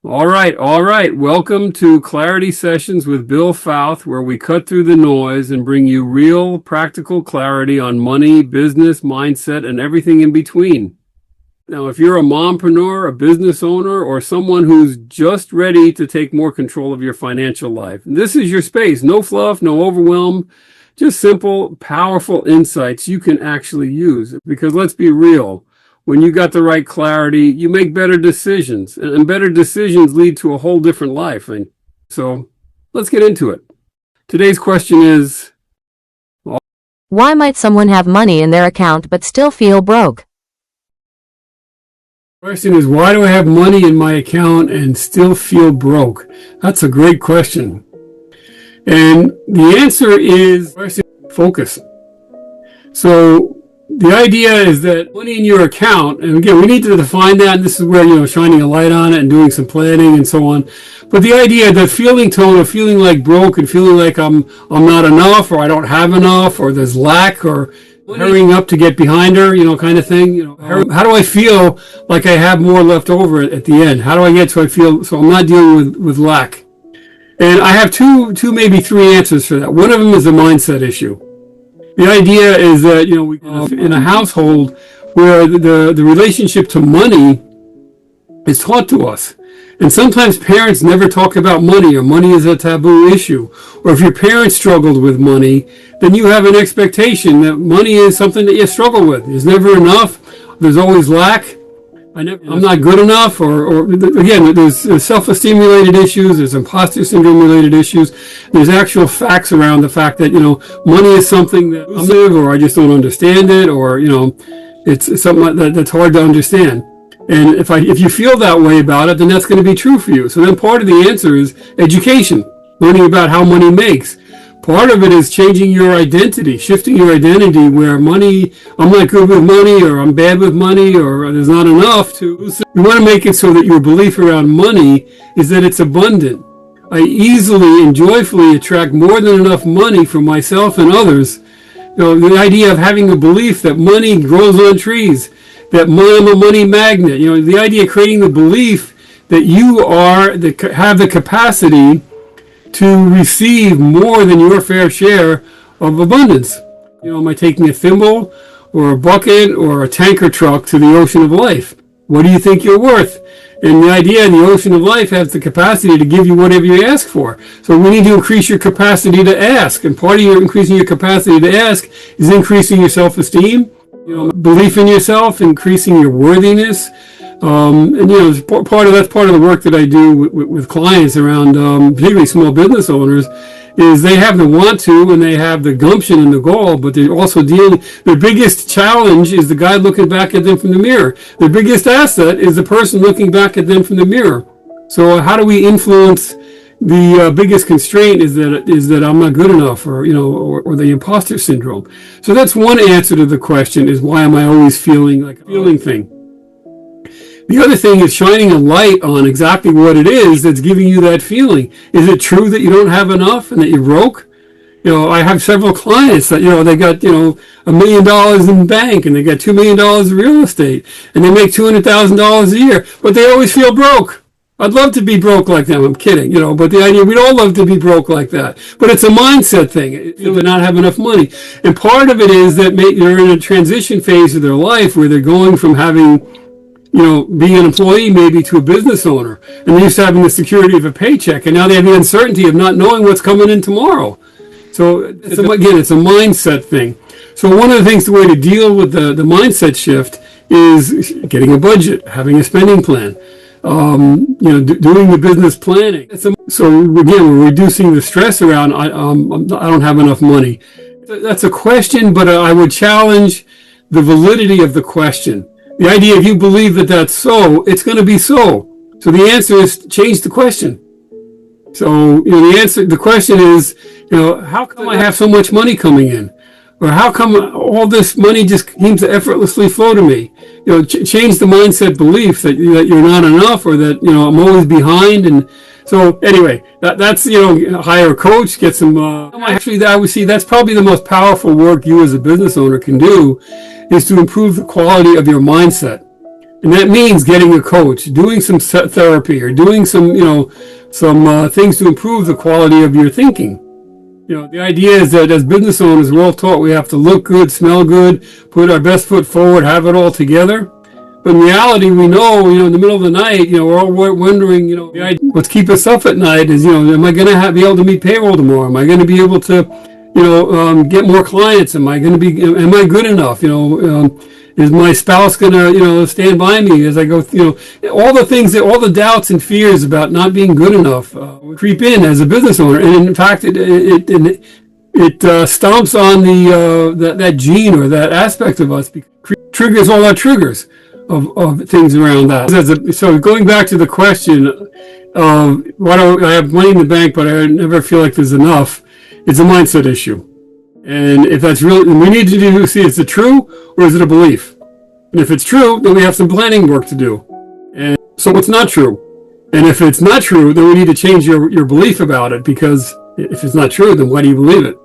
All right. Welcome to Clarity Sessions with Bill Fouth, where we cut through the noise and bring you real, practical clarity on money, business, mindset, and everything in between. Now, if you're a mompreneur, a business owner, or someone who's just ready to take more control of your financial life, this is your space. No fluff, no overwhelm, just simple, powerful insights you can actually use. Because let's be real. When you got the right clarity, you make better decisions, and better decisions lead to a whole different life. And so let's get into it. Today's question is, why might someone have money in their account but still feel broke? Question is, why do I have money in my account and still feel broke? That's a great question. And the answer is focus. So the idea is that money in your account, and again, we need to define that, and this is where, shining a light on it and doing some planning and so on. But the idea, the feeling tone of feeling like broke and feeling like I'm not enough, or I don't have enough, or there's lack, or hurrying up to get behind her, kind of thing. How do I feel like I have more left over at the end? How do I get so I'm not dealing with lack? And I have two, maybe three answers for that. One of them is a mindset issue. The idea is that, in a household where the relationship to money is taught to us. And sometimes parents never talk about money, or money is a taboo issue. Or if your parents struggled with money, then you have an expectation that money is something that you struggle with. There's never enough. There's always lack. I'm not good enough, or again, there's self-esteem related issues, there's imposter syndrome related issues, there's actual facts around the fact that, money is something that I'm elusive, or I just don't understand it, or, it's something that's hard to understand. And if you feel that way about it, then that's going to be true for you. So then part of the answer is education, learning about how money makes. Part of it is changing your identity, shifting your identity where money, I'm not good with money, or I'm bad with money, or there's not enough to. You want to make it so that your belief around money is that it's abundant. I easily and joyfully attract more than enough money for myself and others. The idea of having a belief that money grows on trees, that I'm a money magnet. The idea of creating the belief that you have the capacity to receive more than your fair share of abundance. Am I taking a thimble or a bucket or a tanker truck to the ocean of life? What do you think you're worth? And the idea, the ocean of life has the capacity to give you whatever you ask for. So we need to increase your capacity to ask. And part of increasing your capacity to ask is increasing your self-esteem, belief in yourself, increasing your worthiness. And that's part of the work that I do with clients around, particularly small business owners, is they have the want to and they have the gumption and the goal, but they're also their biggest challenge is the guy looking back at them from the mirror. Their biggest asset is the person looking back at them from the mirror. So how do we influence the biggest constraint is that I'm not good enough, or the imposter syndrome. So that's one answer to the question, is why am I always feeling like a feeling thing? The other thing is shining a light on exactly what it is that's giving you that feeling. Is it true that you don't have enough and that you're broke? I have several clients that, they got, $1 million in the bank, and they got $2 million in real estate, and they make $200,000 a year, but they always feel broke. I'd love to be broke like them. I'm kidding, but the idea, we'd all love to be broke like that. But it's a mindset thing, to not have enough money. And part of it is that they're in a transition phase of their life where they're going from having, being an employee maybe to a business owner. And they're used to having the security of a paycheck. And now they have the uncertainty of not knowing what's coming in tomorrow. So it's a mindset thing. So one of the things, the way to deal with the mindset shift is getting a budget, having a spending plan, doing the business planning. So again, we're reducing the stress around, I don't have enough money. That's a question, but I would challenge the validity of the question. The idea, if you believe that that's so, it's going to be so. So the answer is change the question. So, the question is, how come I have so much money coming in? Or how come all this money just seems to effortlessly flow to me? Change the mindset belief that you're not enough, or that, I'm always behind. And so anyway, that's, hire a coach, get some, actually, I would see that's probably the most powerful work you as a business owner can do, is to improve the quality of your mindset. And that means getting a coach, doing some therapy, or doing some, some things to improve the quality of your thinking. The idea is that as business owners, we're all taught we have to look good, smell good, put our best foot forward, have it all together. But in reality, we know, in the middle of the night, we're all wondering, what's keep us up at night is, am I going to be able to meet payroll tomorrow? Am I going to be able to, get more clients? Am I good enough? Is my spouse going to, stand by me as I go, all the things all the doubts and fears about not being good enough creep in as a business owner. And in fact, it stomps on that gene or that aspect of us, triggers all our triggers of things around that. So going back to the question of why do I have money in the bank, but I never feel like there's enough, it's a mindset issue. And if that's really, we need to see, is it true or is it a belief? And if it's true, then we have some planning work to do. And so it's not true. And if it's not true, then we need to change your belief about it, because if it's not true, then why do you believe it?